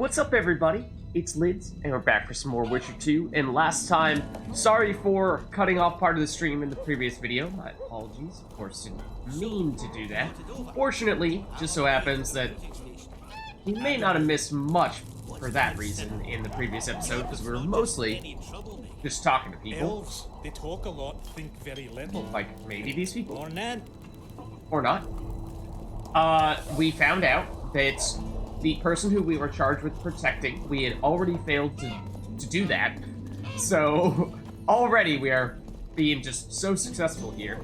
What's up, everybody? It's Lids, and we're back for some more Witcher 2. And last time, sorry for cutting off part of the stream in the previous video. My apologies. Of course, didn't mean to do that. Fortunately, just so happens that you may not have missed much for that reason in the previous episode, because we were mostly just talking to people. Elves, they talk a lot, think very little. Like, maybe these people. Or not. Or not. We found out that the person who we were charged with protecting, we had already failed to do that. So, already we are being just so successful here.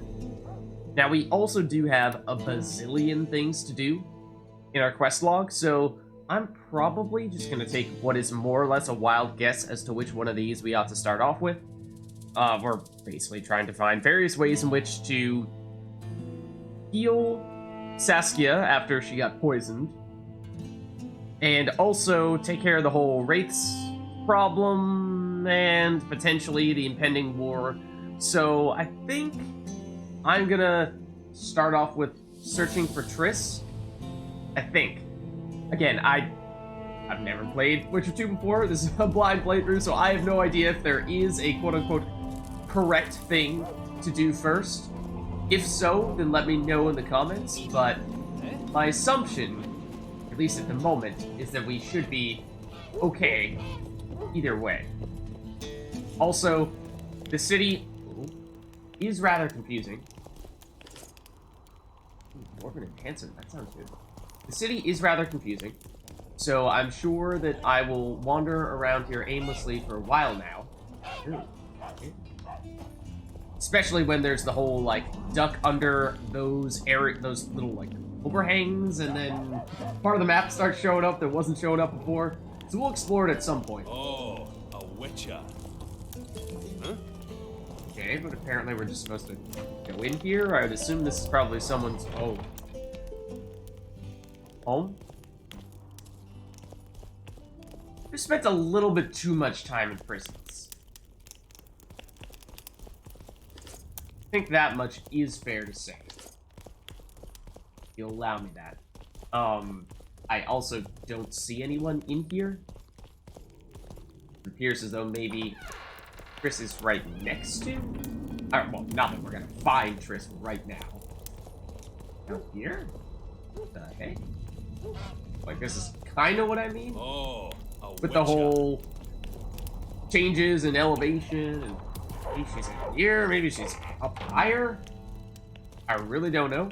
Now, we also do have a bazillion things to do in our quest log, so I'm probably just going to take what is more or less a wild guess as to which one of these we ought to start off with. We're basically trying to find various ways in which to heal Saskia after she got poisoned, and also take care of the whole Wraiths problem and potentially the impending war. So I think I'm gonna start off with searching for Triss. I think. Again, I've never played Witcher 2 before. This is a blind playthrough, so I have no idea if there is a quote-unquote correct thing to do first. If so, then let me know in the comments, but my assumption, at least at the moment, is that we should be okay either way. Also, the city is rather confusing. Dwarven Enhancer, that sounds good. The city is rather confusing, so I'm sure that I will wander around here aimlessly for a while now. Ooh. Especially when there's the whole, like, duck under those little, like, overhangs, and then part of the map starts showing up that wasn't showing up before. So we'll explore it at some point. Oh, a witcher. Huh? Okay, but apparently we're just supposed to go in here. I would assume this is probably someone's home. We spent a little bit too much time in prisons. I think that much is fair to say. You'll allow me that. I also don't see anyone in here. It appears as though maybe Triss is right next to? Well, not that we're gonna find Triss right now. Out here? What the heck? Like, this is kind of what I mean? Oh, a with the whole changes in elevation, and maybe she's in here, maybe she's up higher. I really don't know.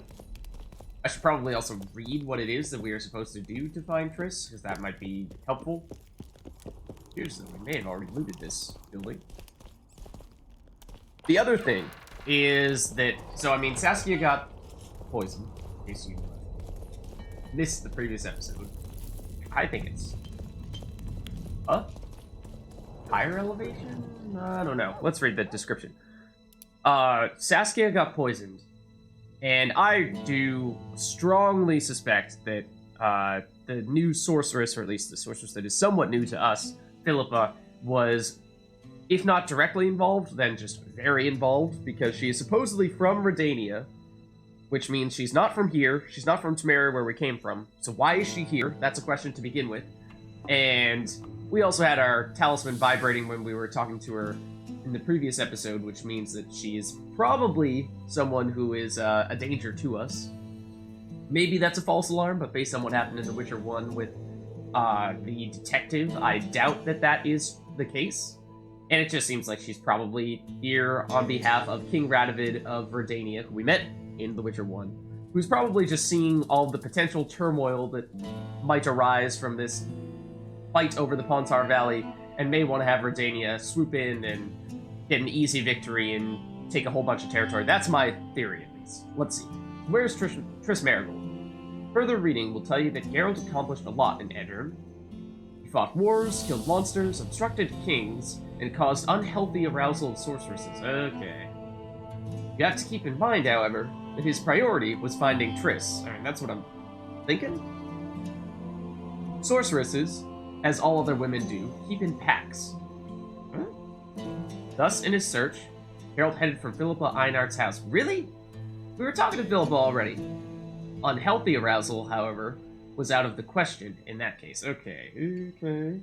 I should probably also read what it is that we are supposed to do to find Triss, because that might be helpful. Here's that we may have already looted this building. The other thing is that, so I mean, Saskia got poisoned, in case you missed the previous episode. I think it's higher elevation? I don't know. Let's read the description. Saskia got poisoned, and I do strongly suspect that the new sorceress, or at least the sorceress that is somewhat new to us, Philippa, was, if not directly involved, then just very involved, because she is supposedly from Redania, which means she's not from here, she's not from Temeria where we came from, so why is she here? That's a question to begin with. And we also had our talisman vibrating when we were talking to her in the previous episode, which means that she is probably someone who is a danger to us. Maybe that's a false alarm, but based on what happened in The Witcher 1 with the detective, I doubt that that is the case. And it just seems like she's probably here on behalf of King Radovid of Redania, who we met in The Witcher 1, who's probably just seeing all the potential turmoil that might arise from this fight over the Pontar Valley, and may want to have Redania swoop in and get an easy victory and take a whole bunch of territory. That's my theory, at least. Let's see. Where's Triss Merigold? Further reading will tell you that Geralt accomplished a lot in Edirne. He fought wars, killed monsters, obstructed kings, and caused unhealthy arousal of sorceresses. Okay. You have to keep in mind, however, that his priority was finding Triss. I mean, that's what I'm thinking. Sorceresses, as all other women do, keep in packs. Huh? Thus, in his search, Geralt headed for Philippa Einart's house. Really? We were talking to Philippa already. Unhealthy arousal, however, was out of the question in that case. Okay.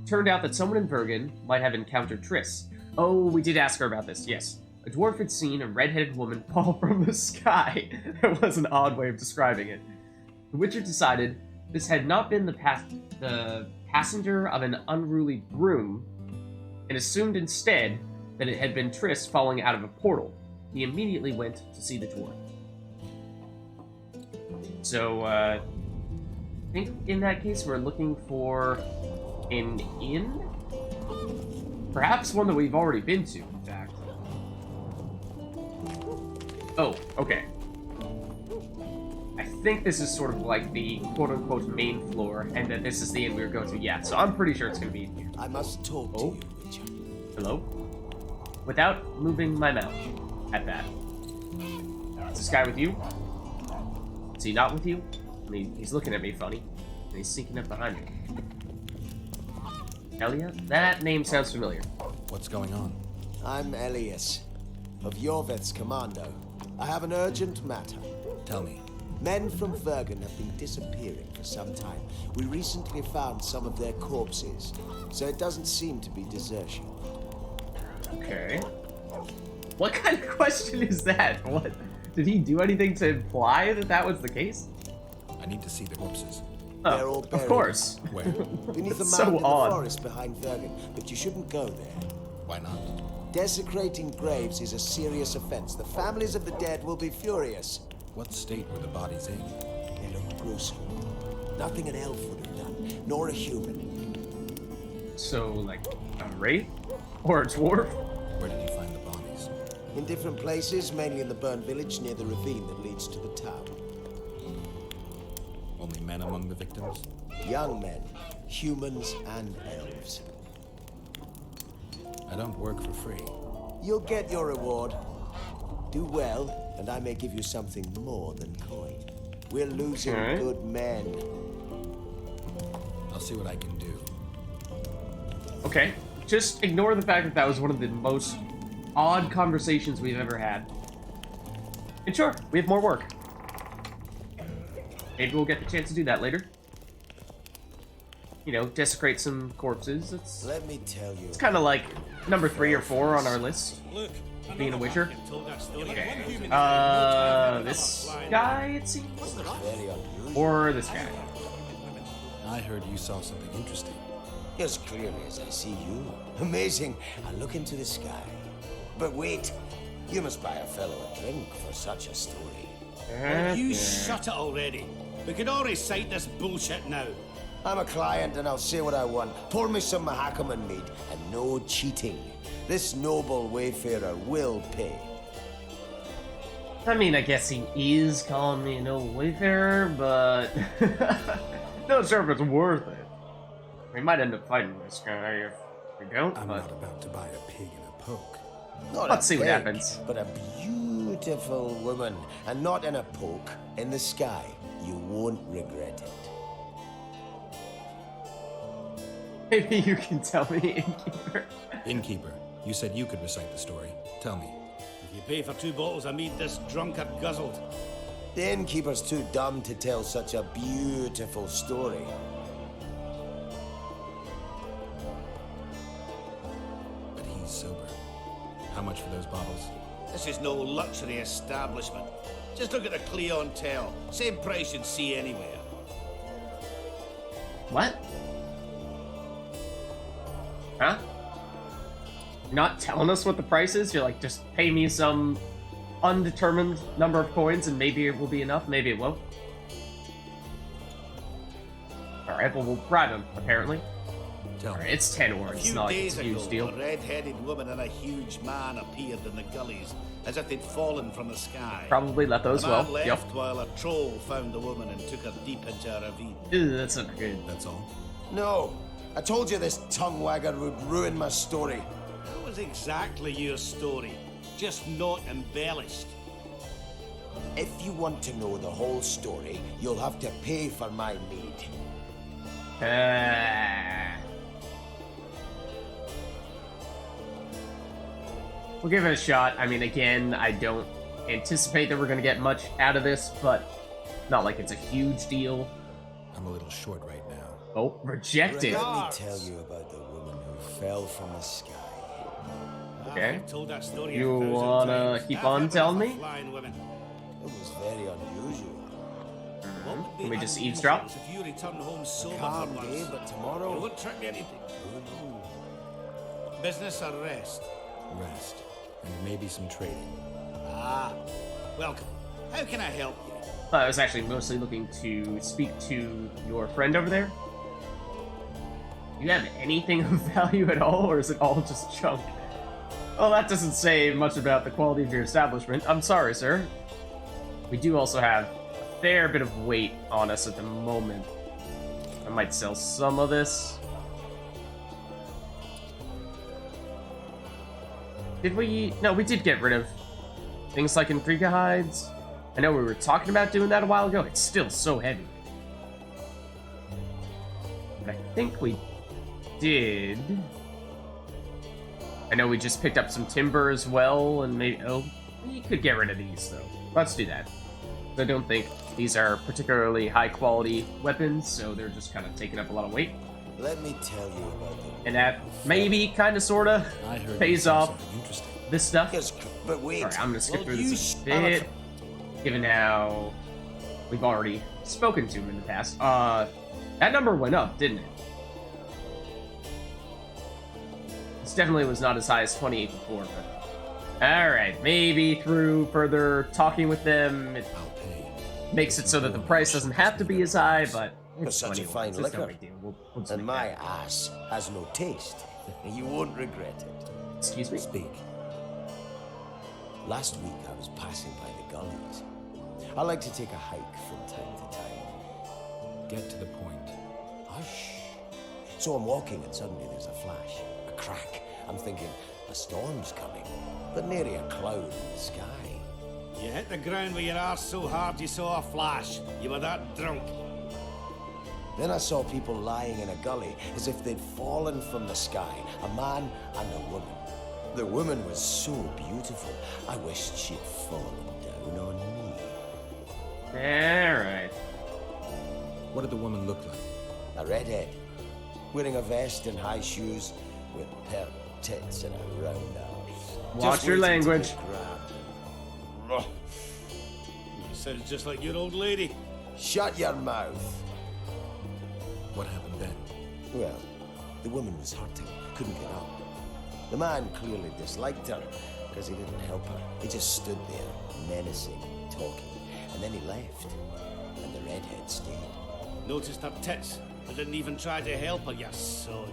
Turned out that someone in Bergen might have encountered Triss. Oh, we did ask her about this, yes. A dwarf had seen a red-headed woman fall from the sky. That was an odd way of describing it. The Witcher decided this had not been the passenger of an unruly broom, and assumed instead that it had been Triss falling out of a portal. He immediately went to see the dwarf. So, I think in that case we're looking for an inn? Perhaps one that we've already been to, in fact. Oh, okay. I think this is sort of like the quote-unquote main floor, and that this is the inn we were going to. Yeah, so I'm pretty sure it's going to be in here. I must talk to you, Witcher. Hello? Without moving my mouth at that. Is this guy with you? Is he not with you? I mean, he's looking at me funny, and he's sneaking up behind me. Elia? That name sounds familiar. What's going on? I'm Elias, of Jorveth's commando. I have an urgent matter. Tell me. Men from Vergen have been disappearing for some time. We recently found some of their corpses, so it doesn't seem to be desertion. Okay. What kind of question is that? What? Did he do anything to imply that that was the case? I need to see the corpses. Oh, They're all buried. of course. Where? Beneath the That's mound so in the odd. forest behind Vergen, but you shouldn't go there. Why not? Desecrating graves is a serious offense. The families of the dead will be furious. What state were the bodies in? They look gruesome. Nothing an elf would have done, nor a human. So, like, a wraith? Or a dwarf? Where did you find the bodies? In different places, mainly in the burned village near the ravine that leads to the town. Only men among the victims? Young men, humans and elves. I don't work for free. You'll get your reward. Do well, and I may give you something more than coin. We're losing Alright. good men. I'll see what I can do. Okay. Just ignore the fact that that was one of the most odd conversations we've ever had. And sure, we have more work. Maybe we'll get the chance to do that later. You know, desecrate some corpses. It's Let me tell you. kind of like number 3 or 4 on our list. Look, Being a Witcher. Okay. This guy, it seems? Very unusual. Or this guy? I heard you saw something interesting. As clearly as I see you. Amazing. I look into the sky. But wait. You must buy a fellow a drink for such a story. You shut it already. We can all recite this bullshit now. I'm a client and I'll say what I want. Pour me some Mahakaman mead and no cheating. This noble wayfarer will pay. I mean, I guess he is calling me an old wayfarer, but not sure if it's worth it. We might end up fighting this guy if we don't, I'm but not about to buy a pig in a poke. Not Let's a see what pig, happens. But a beautiful woman, and not in a poke, in the sky. You won't regret it. maybe you can tell me, Innkeeper. Innkeeper, you said you could recite the story. Tell me. If you pay for 2 bottles of mead, this drunkard guzzled. The innkeeper's too dumb to tell such a beautiful story. But he's sober. How much for those bottles? This is no luxury establishment. Just look at the clientele. Same price you'd see anywhere. What? Huh? You're not telling us what the price is? You're like, just pay me some undetermined number of coins and maybe it will be enough, maybe it won't. Alright, well, we'll bribe him, apparently. Tell Alright, me. it's 10 A ores, it's few not like it's days a huge ago, deal. a red-headed woman and a huge man appeared in the gullies, as if they'd fallen from the sky. Probably let those The man well. left Yep. while a troll found the woman and took her deep into a ravine. Ew, that's not good. That's all? No, I told you this tongue wagger would ruin my story. That was exactly your story, just not embellished. If you want to know the whole story, you'll have to pay for my mead. We'll give it a shot. I mean, again, I don't anticipate that we're going to get much out of this, but not like it's a huge deal. I'm a little short right now. Oh, rejected. Let me tell you about the woman who fell from the sky. Okay. I've told that story You 1,000 wanna times. keep I've on had telling enough me? of flying women. It was very unusual. What would be Can we just unusual eavesdrop? If you return home sober Calm for day, once. but You tomorrow. won't trick me anything. Business or rest? Rest. And maybe some trading. Ah, welcome. How can I help you? I was actually mostly looking to speak to your friend over there. Do you have anything of value at all, or is it all just junk? Well, that doesn't say much about the quality of your establishment. I'm sorry, sir. We do also have a fair bit of weight on us at the moment. I might sell some of this. Did we? No, we did get rid of things like Intriga hides. I know we were talking about doing that a while ago. It's still so heavy. But I think we did. I know we just picked up some timber as well, and maybe... Oh, we could get rid of these, though. Let's do that. I don't think these are particularly high-quality weapons, so they're just kind of taking up a lot of weight. Let me tell you about the And that maybe, kind of, sort of, I heard pays you said off something interesting. this stuff. Yes, but wait. Alright, I'm gonna skip Will through you this a shut bit, up? given how we've already spoken to him in the past. That number went up, didn't it? This definitely was not as high as 28 before, but... Alright, maybe through further talking with them, it I'll pay. makes it so that the price doesn't have to be as high, but it's Such a 21, fine so it's no liquor. big deal. We'll just And make my that. ass has no taste. You won't regret it. Excuse me? Speak. Last week I was passing by the gullies. I like to take a hike from time to time. Get to the point. Hush. So I'm walking and suddenly there's a flash, a crack. I'm thinking, a storm's coming, but nary a cloud in the sky. You hit the ground with your arse so hard you saw a flash. You were that drunk. Then I saw people lying in a gully as if they'd fallen from the sky, a man and a woman. The woman was so beautiful, I wished she'd fallen down on me. Alright. What did the woman look like? A redhead, wearing a vest and high shoes with pert tits and a round arse. Watch Just your waiting to language. get grabbed. Ugh. You sound just like your old lady. Shut your mouth. What happened then? Well, the woman was hurting, couldn't get up. The man clearly disliked her, because he didn't help her. He just stood there, menacing, talking, and then he left. And the redhead stayed. Noticed her tits, but didn't even try to help her, you sod.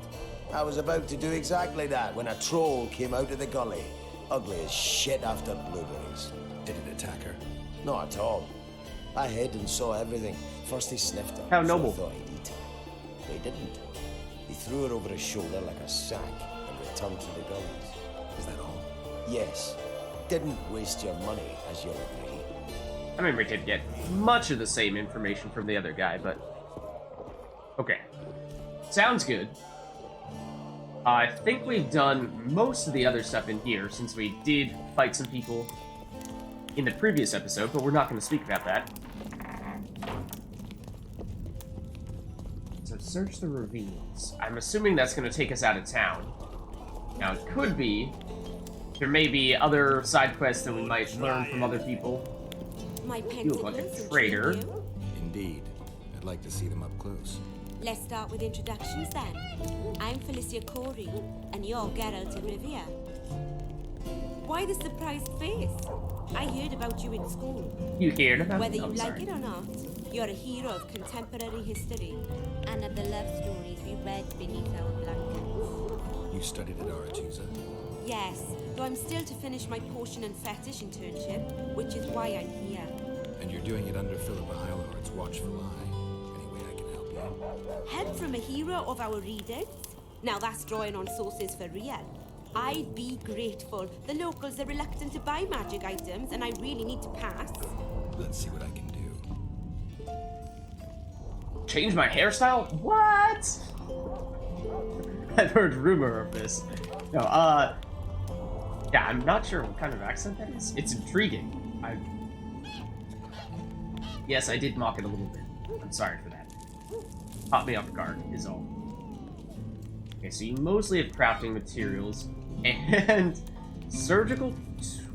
I was about to do exactly that when a troll came out of the gully. Ugly as shit after blueberries. Did it attack her? Not at all. I hid and saw everything. First he sniffed her. How so I noble. thought he'd eat her. But he didn't. He threw her over his shoulder like a sack and returned to the gullies. Is that all? Yes. Didn't waste your money, as you'll agree. I mean, we did get much of the same information from the other guy, but... Okay. Sounds good. I think we've done most of the other stuff in here, since we did fight some people in the previous episode, but we're not going to speak about that. So search the ravines. I'm assuming that's going to take us out of town. Now, it could be... There may be other side quests that we might learn from other people. My You look like a pentacles traitor. intrigue you? Indeed. I'd like to see them up close. Let's start with introductions then. I'm Felicia Corey, and you're Geralt of Rivia. Why the surprised face? I heard about you in school. You heard about Whether it? you Oh, like sorry. it or not, you're a hero of contemporary history and of the love stories we read beneath our blankets. You studied at Aretusa? Yes, though I'm still to finish my potion and fetish internship, which is why I'm here. And you're doing it under Philippa Eilhardt's watchful eye. Any way I can help you? Help from a hero of our readers? Now that's drawing on sources for real. I'd be grateful. The locals are reluctant to buy magic items, and I really need to pass. Let's see what I can do. Change my hairstyle? What? I've heard rumor of this. No, yeah, I'm not sure what kind of accent that is. It's intriguing. Yes, I did mock it a little bit. I'm sorry for that. caught me off guard, is all. Okay, so you mostly have crafting materials and surgical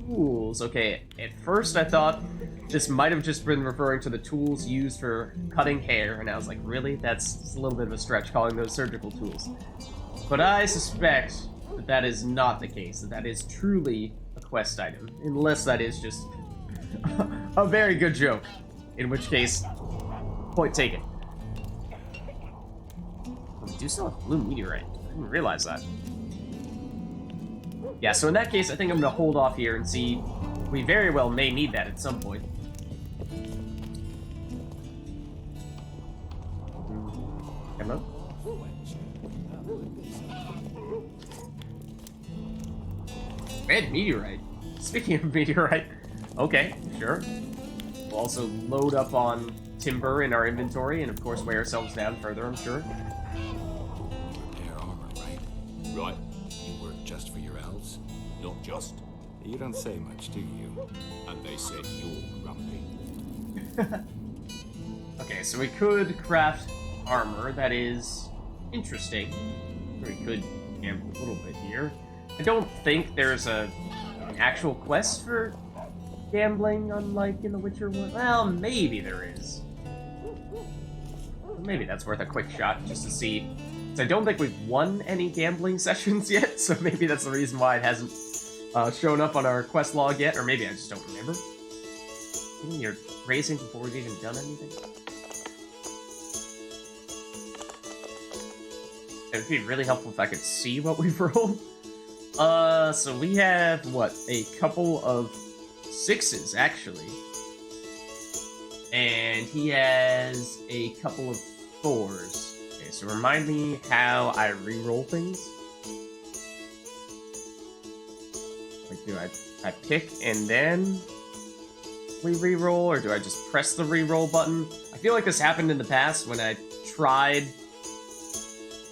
tools. Okay, at first I thought this might have just been referring to the tools used for cutting hair, and I was like, really? That's a little bit of a stretch calling those surgical tools. But I suspect that that is not the case, that is truly a quest item, unless that is just a very good joke, in which case, point taken. We do still have blue meteorite. I didn't realize that. Yeah, so in that case, I think I'm gonna hold off here and see. We very well may need that at some point. Hello? Red meteorite. Speaking of meteorite, okay, sure. We'll also load up on timber in our inventory and, of course, weigh ourselves down further, I'm sure. Repair armor, right? Right. You work just for your elves? Not just. You don't say much, do you? And they said you're grumpy. Okay, so we could craft armor. That is interesting. We could gamble a little bit here. I don't think there's an actual quest for gambling, unlike in The Witcher 1. Well, maybe there is. Maybe that's worth a quick shot just to see. So I don't think we've won any gambling sessions yet, so maybe that's the reason why it hasn't shown up on our quest log yet, or maybe I just don't remember. You're raising before we've even done anything? It would be really helpful if I could see what we've rolled. So we have, what, a couple of 6s, actually. And he has a couple of 4s. Okay, so remind me how I reroll things. Like, do I pick and then we reroll, or do I just press the reroll button? I feel like this happened in the past when I tried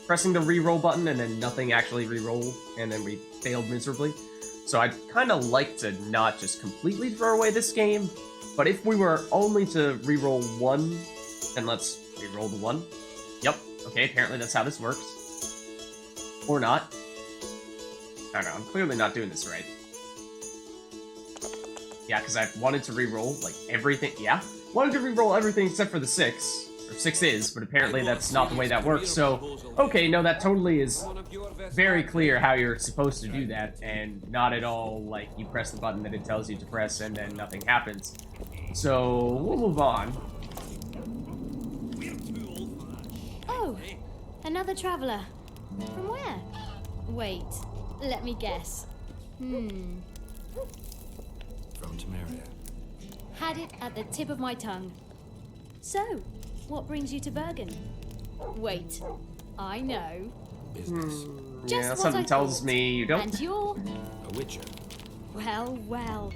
pressing the reroll button and then nothing actually rerolled, and then we failed miserably. So I'd kind of like to not just completely throw away this game, but if we were only to reroll 1, then let's reroll the 1. Yep, okay, apparently that's how this works. Or not. I don't know, I'm clearly not doing this right. Yeah, because I wanted to reroll, like, everything. Yeah, wanted to reroll everything except for the 6. Or 6s, but apparently that's not the way that works, so... Okay, no, that totally is very clear how you're supposed to do that, and not at all, like, you press the button that it tells you to press and then nothing happens. So, we'll move on. Oh, another traveler. From where? Wait, let me guess. From Temeria. Had it at the tip of my tongue. So, what brings you to Bergen? Wait, I know. Business. Just Yeah, what something I tells thought. me you don't. And you're... A witcher. Well, well.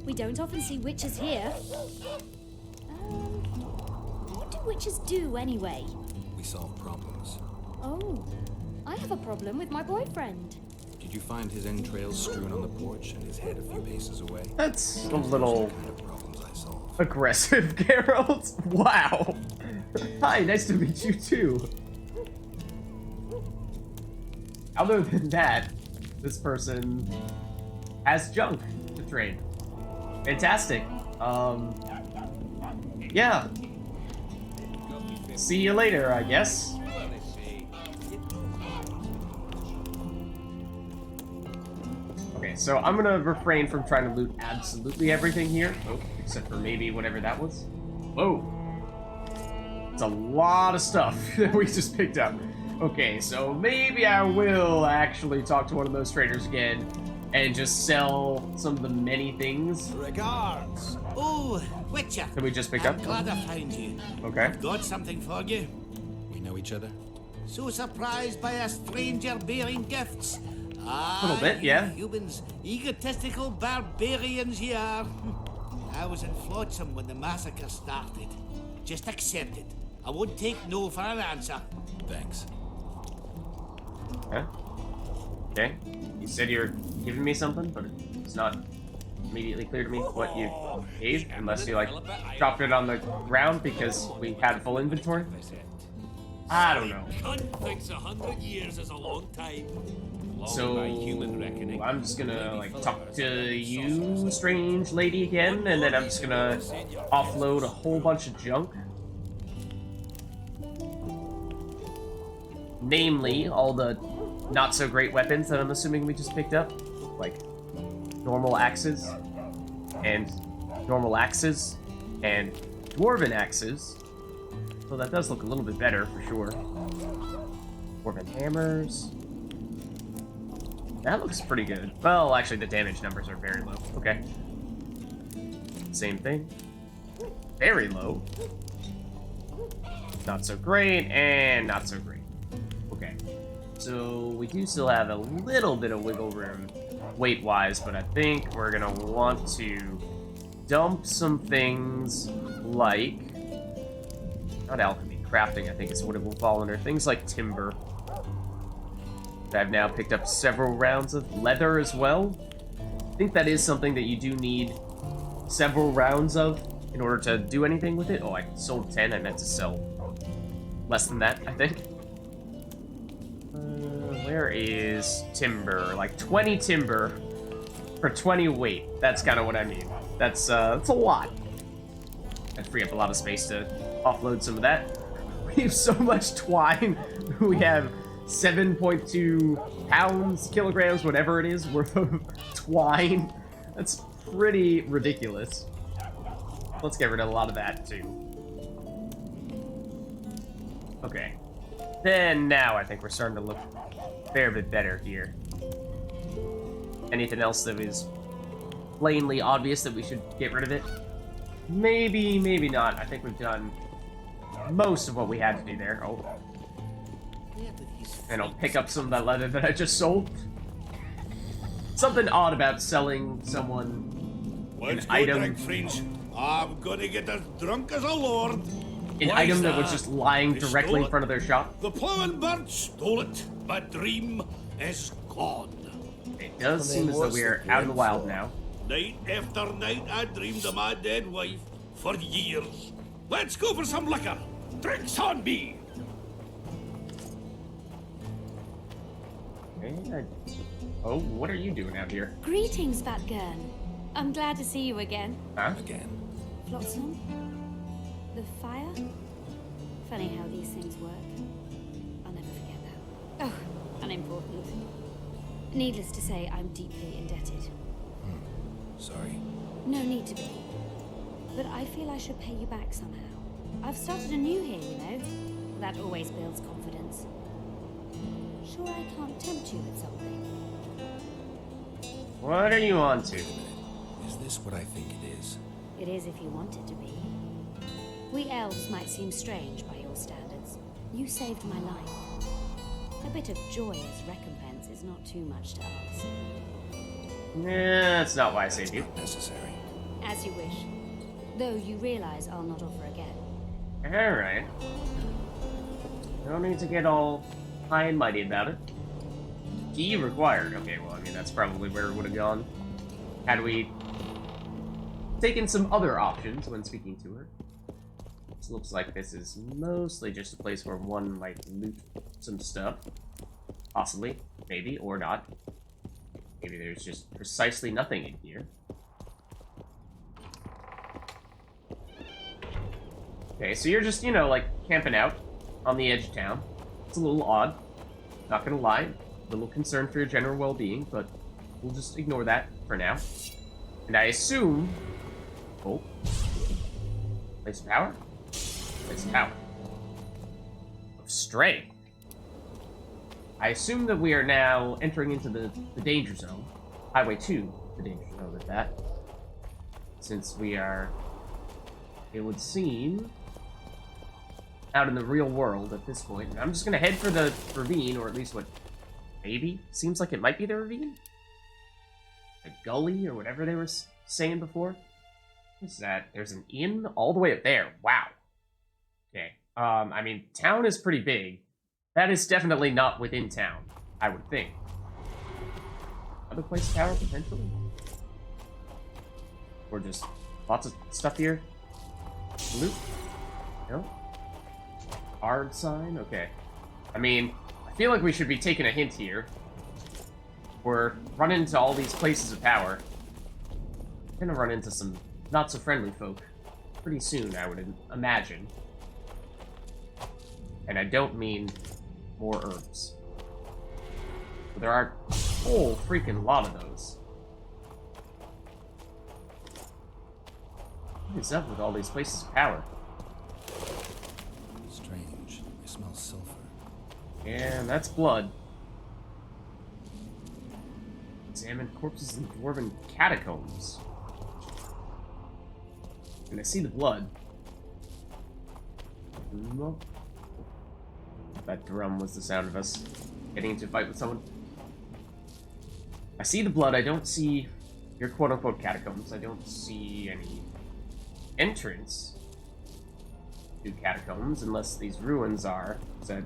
We don't often see witches here. What do witches do anyway? We solve problems. Oh, I have a problem with my boyfriend. Did you find his entrails strewn on the porch and his head a few paces away? That's a Those little are the kind of problems I solve. aggressive, Geralt. Wow. Hi, nice to meet you too. Other than that, this person has junk to trade. Fantastic. Yeah. See you later, I guess. Okay, so I'm gonna refrain from trying to loot absolutely everything here. Oh, except for maybe whatever that was. Whoa. It's a lot of stuff that we just picked up. Okay, so maybe I will actually talk to one of those traders again and just sell some of the many things Regards. Oh, Witcher. that we just picked I'm up. glad I found you. Okay. I've got something for you. We know each other? So surprised by a stranger bearing gifts. Little bit, yeah. Humans, egotistical barbarians you are. I was in Flotsam when the massacre started. Just accept it. I won't take no for an answer. Thanks. Huh? Okay. You said you were giving me something, but it's not immediately clear to me what you gave, unless you, like, dropped it on the ground because we had full inventory. I don't know. Cunt thinks 100 years is a long time. Long So by human reckoning. I'm just gonna like talk to you, strange lady, again, and then I'm just gonna offload a whole bunch of junk. Namely, all the not so great weapons that I'm assuming we just picked up, like normal axes and dwarven axes. So that does look a little bit better for sure. Dwarven hammers. That looks pretty good. Well, actually, the damage numbers are very low. Okay. Same thing. Very low. Not so great, and not so great. Okay. So, we do still have a little bit of wiggle room weight-wise, but I think we're gonna want to dump some things like... Not alchemy, crafting, I think is what it will fall under. Things like timber. I've now picked up several rounds of leather as well. I think that is something that you do need several rounds of in order to do anything with it. Oh, I sold 10. I meant to sell less than that, I think. Where is timber? Like 20 timber for 20 weight. That's kind of what I mean. That's a lot. I'd free up a lot of space to offload some of that. We have so much twine. We have 7.2 pounds, kilograms, whatever it is, worth of twine. That's pretty ridiculous. Let's get rid of a lot of that, too. Okay. Then now I think we're starting to look a fair bit better here. Anything else that is plainly obvious that we should get rid of it? Maybe, maybe not. I think we've done most of what we had to do there. Oh. And I'll pick up some of that leather that I just sold. Something odd about selling someone Let's an go item. drink, friends. I'm gonna get as drunk as a lord. An Why item is that was just lying They directly stole in it. front of their shop. The plowing bird stole it. My dream is gone. It does I seem mean, as though what's we the are out in the point wild for? now. Night after night, I dreamed of my dead wife for years. Let's go for some liquor. Drinks on me. Okay, oh, what are you doing out here? Greetings, Vatgern. I'm glad to see you again. Huh? Again. Flotsam? The fire? Funny how these things work. I'll never forget that. Oh, unimportant. Needless to say, I'm deeply indebted. Sorry. No need to be. But I feel I should pay you back somehow. I've started anew here, you know. That always builds confidence. Sure I can't tempt you with something? What are you on to? Is this what I think it is? It is if you want it to be. We elves might seem strange by your standards. You saved my life. A bit of joy as recompense is not too much to ask. Yeah, that's not why I saved you. Not necessary. As you wish. Though you realize I'll not offer again. Alright. No need to get all high and mighty about it. Key required. Okay, well, I mean, that's probably where it would have gone. Had we taken some other options when speaking to her. This looks like this is mostly just a place where one might loot some stuff. Possibly. Maybe. Or not. Maybe there's just precisely nothing in here. Okay, so you're just, you know, like, camping out on the edge of town. It's a little odd. Not gonna lie. A little concerned for your general well-being, but we'll just ignore that for now. And I assume... Oh. Place of power? Place of power. Of Stray. I assume that we are now entering into the danger zone. Highway 2, the danger zone at that. Since we are... It would seem... out in the real world at this point. And I'm just gonna head for the ravine, or at least what... Maybe? Seems like it might be the ravine? The gully, or whatever they were saying before? What's that? There's an inn all the way up there. Wow. Okay. I mean, town is pretty big. That is definitely not within town, I would think. Other place tower, potentially? Or just lots of stuff here? Loot? No? Hard sign? Okay. I mean, I feel like we should be taking a hint here. We're running into all these places of power. We're gonna run into some not-so-friendly folk pretty soon, I would imagine. And I don't mean more herbs. But there are a whole freaking lot of those. What is up with all these places of power? Strange. I smell sulfur. And that's blood. Examine corpses in dwarven catacombs. And I see the blood. That drum was the sound of us getting into a fight with someone. I see the blood, I don't see your quote-unquote catacombs. I don't see any entrance to catacombs, unless these ruins are said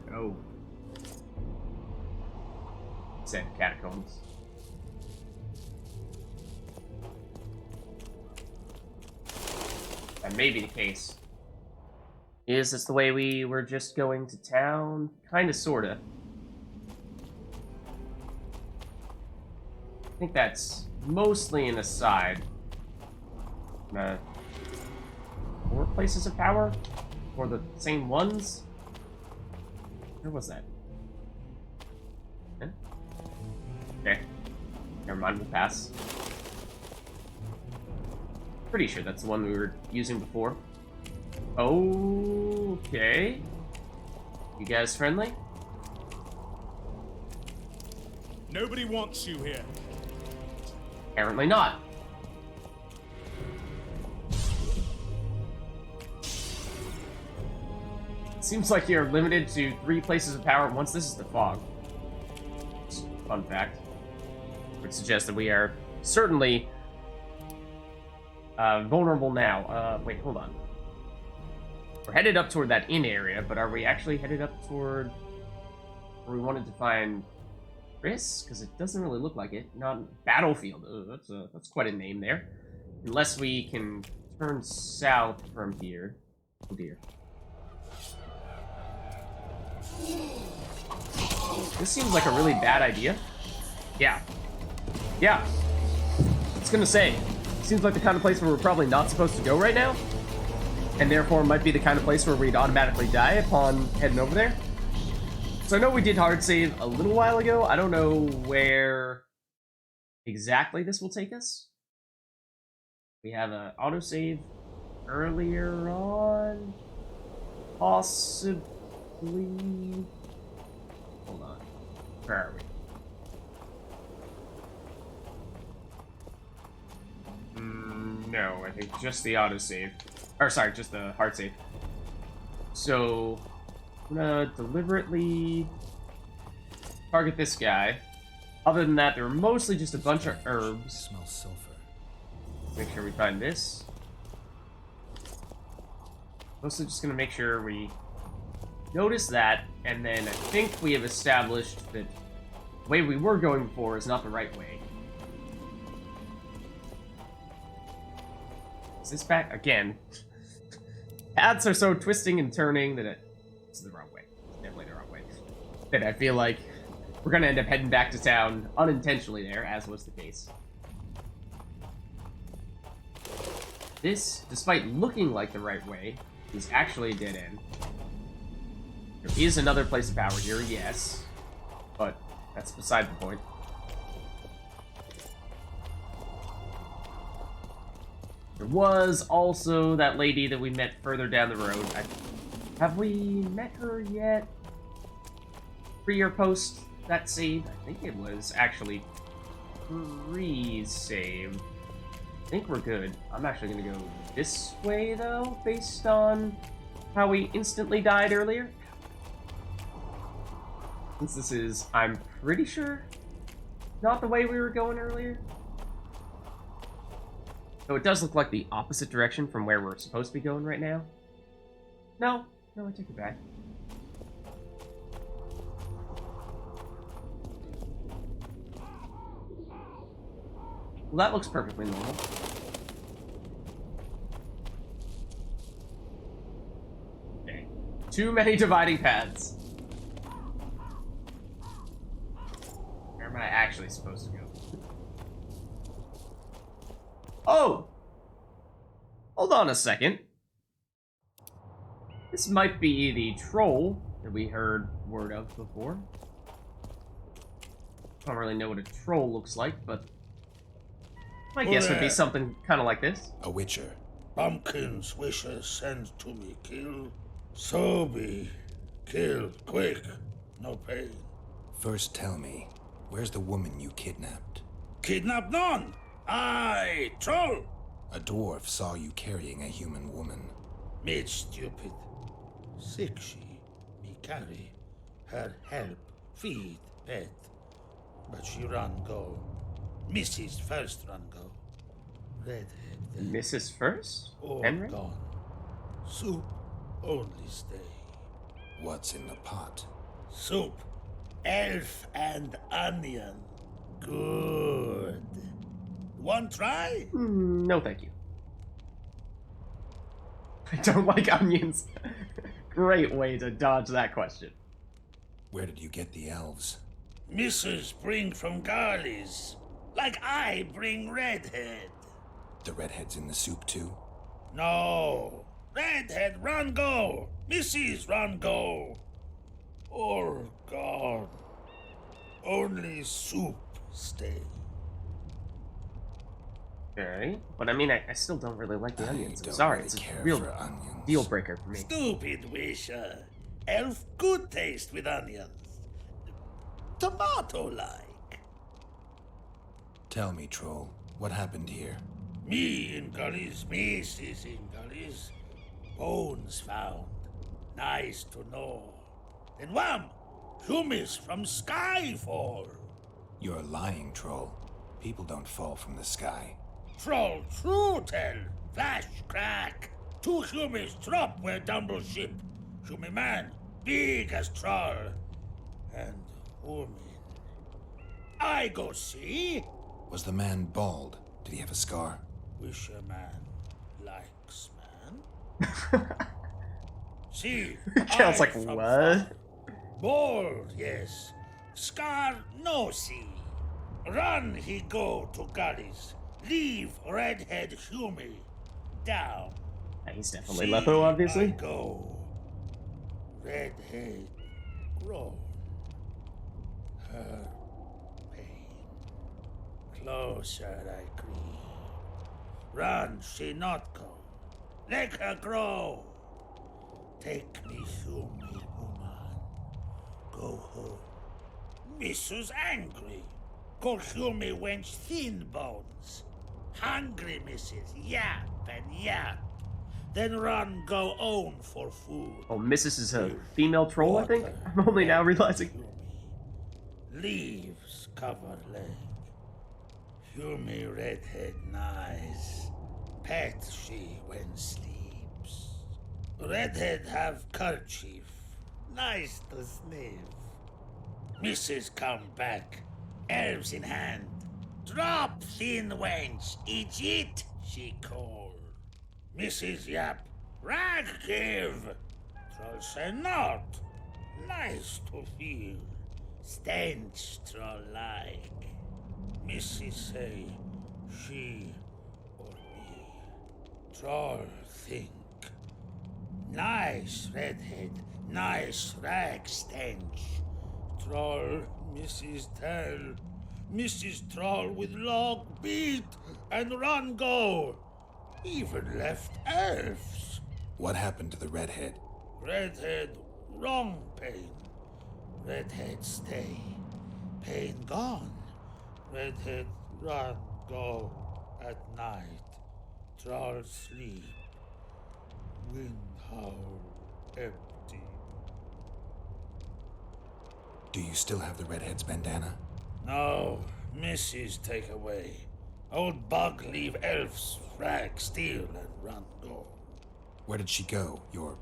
catacombs. That may be the case. Is this the way we were just going to town? Kinda, sorta. I think that's mostly an aside. More places of power? Or the same ones? Where was that? Huh? Okay. Never mind, we'll pass. Pretty sure that's the one we were using before. Okay. You guys friendly? Nobody wants you here. Apparently not. Seems like you're limited to 3 places of power at once. This is the fog. Fun fact. Would suggest that we are certainly vulnerable now. Wait, hold on. We're headed up toward that inn area, but are we actually headed up toward where we wanted to find Chris? Because it doesn't really look like it. Not Battlefield. Oh, that's quite a name there. Unless we can turn south from here. Oh dear. This seems like a really bad idea. Yeah. Yeah. I was gonna say, seems like the kind of place where we're probably not supposed to go right now. And therefore might be the kind of place where we'd automatically die upon heading over there. So I know we did hard save a little while ago. I don't know where exactly this will take us. We have an autosave earlier on. Possibly. Hold on. Where are we? No, I think just the autosave. Or sorry, just the hard save. So I'm gonna deliberately target this guy. Other than that, there are mostly just a bunch of herbs. Smell sulfur. Make sure we find this. Mostly just gonna make sure we notice that, and then I think we have established that the way we were going before is not the right way. Is this back again? Paths are so twisting and turning that it's the wrong way. It's definitely the wrong way. That I feel like we're gonna end up heading back to town unintentionally there, as was the case. This, despite looking like the right way, is actually a dead end. There is another place of power here, yes, but that's beside the point. There was also that lady that we met further down the road. Have we met her yet? Pre or post that save? I think it was actually pre-save. I think we're good. I'm actually going to go this way, though, based on how we instantly died earlier. Since this is, I'm pretty sure, not the way we were going earlier. So it does look like the opposite direction from where we're supposed to be going right now. No, I take it back. Well, that looks perfectly normal. Okay. Too many dividing paths. Where am I actually supposed to go? Oh! Hold on a second. This might be the troll that we heard word of before. I don't really know what a troll looks like, but my guess would be something kind of like this. A witcher. Pumpkin's wishes send to me kill. So be. Kill, quick. No pain. First tell me, where's the woman you kidnapped? Kidnap none. Aye, troll. A dwarf saw you carrying a human woman. Made stupid. Sick she, me carry. Her help, feed, pet. But she run go. Mrs. first run go. Redhead then. Mrs. First? All Henry? gone. Soup only stay. What's in the pot? Soup, elf and onion. Good. One try? No, thank you. I don't like onions. Great way to dodge that question. Where did you get the elves? Mrs. bring from Garley's. Like I bring Redhead. The redhead's in the soup too? No. Redhead run go. Mrs. run go. Oh God. Only soup stay. Okay, but I mean, I still don't really like the I onions. I'm don't sorry, really it's a care real for onions. deal breaker for me. Stupid wisher. Elf good taste with onions. Tomato like. Tell me, troll, what happened here? Me in Gully's, Mrs. in Gully's. Bones found. Nice to know. Then wham! Hummus from Skyfall. You're lying, troll. People don't fall from the sky. Troll true tell. Flash crack. Two humans drop where Dumble ship. Human man, big as troll. And woman. I go see. Was the man bald? Did he have a scar? Wish a man likes man. See, Sounds like, from what? far. Bald, yes. Scar, no see. Run he go to gullies. Leave redhead Hume down. Yeah, he's definitely See, Lepo, I obviously. go. Redhead grown. Her pain. Closer I creep. Run she not go. Let her grow. Take me Hume, woman. Go home. Mrs. angry. Call Hume wench thin bones. Hungry, Mrs. Yap and yap. Then run go own for food. Oh, Mrs. is a female troll, I think? I'm only now realizing. Leaves cover leg. Hume redhead nice. Pet she when sleeps. Redhead have kerchief. Nice to sniff. Mrs. come back. Elves in hand. Drop thin wench. Eat, she called. Mrs. Yap. Rag give. Troll say not. Nice to feel. Stench troll like. Mrs. say she or me. Troll think. Nice redhead. Nice rag stench. Troll, Mrs. Tell. Mrs. Troll with log beat and run go. Even left elves. What happened to the redhead? Redhead, wrong pain. Redhead stay. Pain gone. Redhead run go at night. Troll sleep. Wind howl empty. Do you still have the redhead's bandana? No, Mrs. take away. Old bug leave elves frag steal and run go. Where did she go, your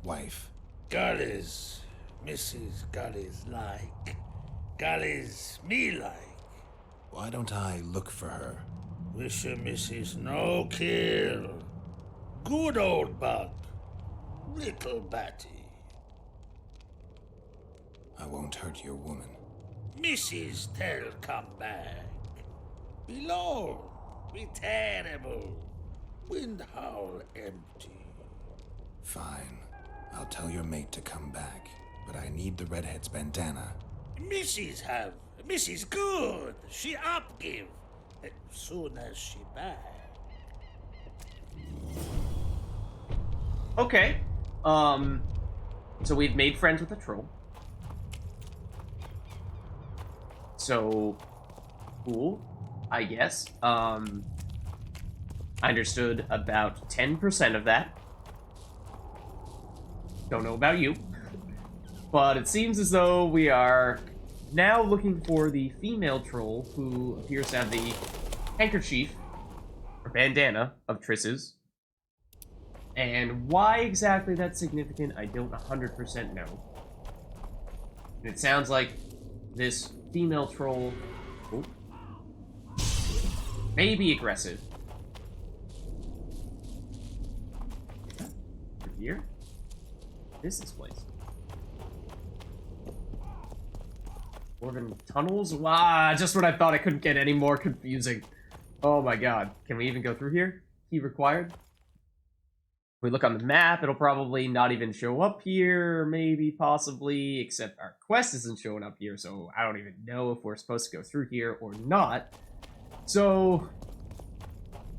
wife? Gullies, Mrs. Gullies like. Gullies me like. Why don't I look for her? Wish a Mrs. no kill. Good old bug. Little Batty. I won't hurt your woman. Mrs. Tell come back. Below, be terrible. Wind howl empty. Fine. I'll tell your mate to come back, but I need the redhead's bandana. Mrs. Good. She upgive. As soon as she back. Okay. So we've made friends with the troll. So, cool, I guess. I understood about 10% of that. Don't know about you. But it seems as though we are now looking for the female troll who appears to have the handkerchief, or bandana, of Triss's. And why exactly that's significant, I don't 100% know. And it sounds like this female troll may be aggressive. Here? What is this place? Dwarven tunnels? Wow, just when I thought I couldn't get any more confusing. Oh my god. Can we even go through here? Key required? If we look on the map, it'll probably not even show up here, maybe, possibly, except our quest isn't showing up here, so I don't even know if we're supposed to go through here or not. So,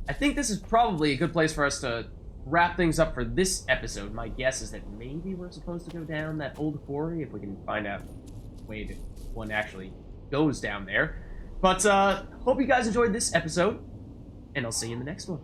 I think this is probably a good place for us to wrap things up for this episode. My guess is that maybe we're supposed to go down that old quarry, if we can find out a way that one actually goes down there. But, hope you guys enjoyed this episode, and I'll see you in the next one.